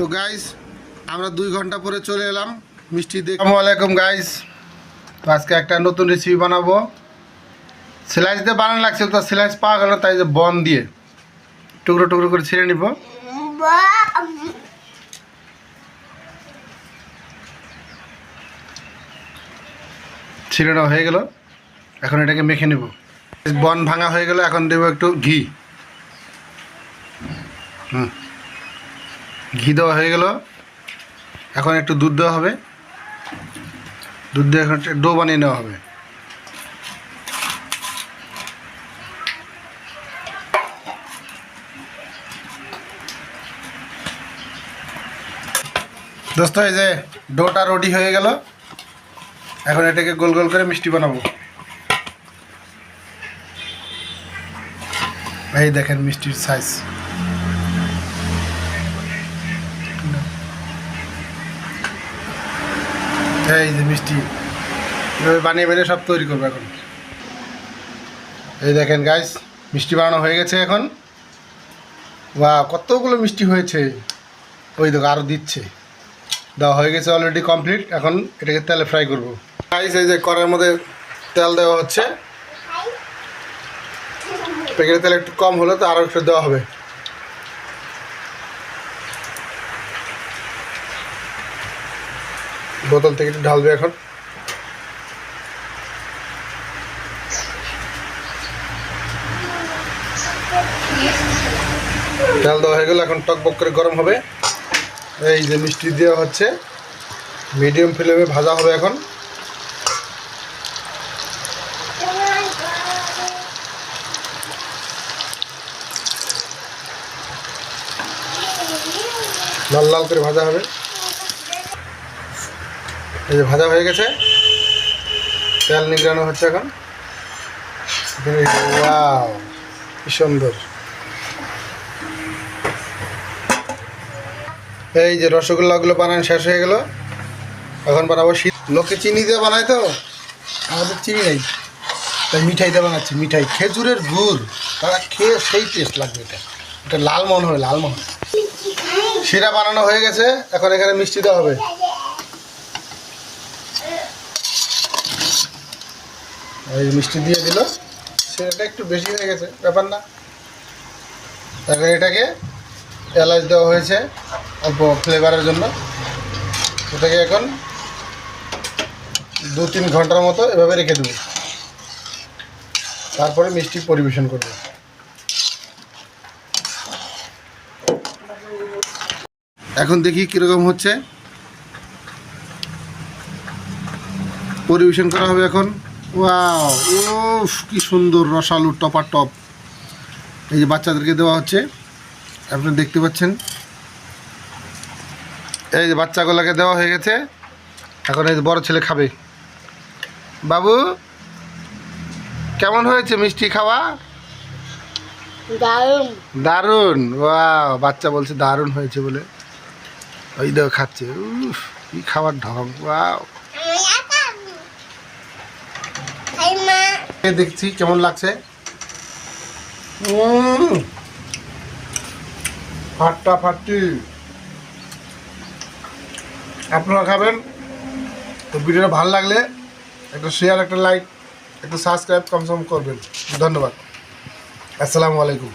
তো গাইস আমরা 2 ঘন্টা পরে চলে এলাম মিষ্টি দেখে। আসসালামু আলাইকুম গাইস, তো আজকে একটা নতুন রেসিপি বানাবো। স্লাইস দিয়ে বানানো লাগছিল, তো স্লাইস পাওয়া গেল, তাই যে বন দিয়ে টুকরো টুকরো করে ছিঁড়ে নিব। ছিঁড়ে নেওয়া হয়ে গেল, এখন এটাকে মেখে নেব। বন ভাঙা হয়ে গেল, এখন দেবো একটু ঘি। ঘি দেওয়া হয়ে গেল, এখন একটু দুধ দেওয়া হবে। দুধ দিয়ে এখন ডো বানিয়ে নেওয়া হবে। দোস্ত এই যে ডোটা রেডি হয়ে গেল, এখন এটাকে গোল গোল করে মিষ্টি বানাবো। এই দেখেন মিষ্টির সাইজ। এই যে মিষ্টি এভাবে বানিয়ে বানিয়ে সব তৈরি করবো এখন। এই দেখেন গাইস, মিষ্টি বানানো হয়ে গেছে এখন। বা কতগুলো মিষ্টি হয়েছে, ওই দেখো আরও দিচ্ছে। দেওয়া হয়ে গেছে অলরেডি কমপ্লিট। এখন এটাকে তেলে ফ্রাই করব। গাইস এই যে কড়াইয়ের মধ্যে তেল দেওয়া হচ্ছে। প্যাকেটের তেল একটু কম হলো, তো আরও একটু দেওয়া হবে। বোতল থেকে একটু ঢালবে এখন। তেল দেওয়া হয়ে গেল, এখন টকবক করে গরম হবে। এই যে মিষ্টি দেওয়া হচ্ছে, মিডিয়াম ফ্লেমে ভাজা হবে এখন। লাল লাল করে ভাজা হবে। এই যে ভাজা হয়ে গেছে, তেল নিগড়ানো হচ্ছে এখন। ওয়াও, কি সুন্দর। এই যে রসগোল্লাগুলো বানানো শেষ হয়ে গেল, এখন বানাবো শীত। লোকে চিনি দিয়ে বানায়, তো আমাদের চিনি নেই, তাই মিঠাই দিয়ে বানাচ্ছি। মিঠাই খেজুরের গুড়, তারা খেয়ে সেই টেস্ট লাগবে। এটা এটা লালমোহন হবে, লালমোহন। শিরা বানানো হয়ে গেছে, এখন এখানে মিষ্টি দেওয়া হবে। এই মিষ্টি দিয়ে দিল, শিরাটা একটু বেশি হয়ে গেছে, ব্যাপার না। এখন এটাকে এলাচ দেওয়া হয়েছে অল্প ফ্লেভারের জন্য। এটাকে এখন 2-3 ঘন্টার মতো এভাবে রেখে দেবো, তারপরে মিষ্টি পরিবেশন করব। এখন দেখি কীরকম হচ্ছে। পরিবেশন করা হবে এখন। ওয়াও, উফ কি সুন্দর রসালো টপা টপ। এই যে বাচ্চাদেরকে দেওয়া হচ্ছে, আপনারা দেখতে পাচ্ছেন। এই যে বাচ্চাগুলোকে দেওয়া হয়ে গেছে, এখন এই যে বড় ছেলে খাবে। বাবু কেমন হয়েছে মিষ্টি খাওয়া? দারুণ দারুণ। ওয়াও, বাচ্চা বলছে দারুণ হয়েছে বলে। ওই দেখো খাচ্ছে। উফ কি খাবার ঢং। ওয়াও, দেখছি কেমন লাগছে। ফাটটা ফাটি। আপনারা খাবেন। তো ভিডিওটা ভালো লাগলে একটা শেয়ার, একটা লাইক, একটা সাবস্ক্রাইব কমসম করবেন। ধন্যবাদ। আসসালামু আলাইকুম।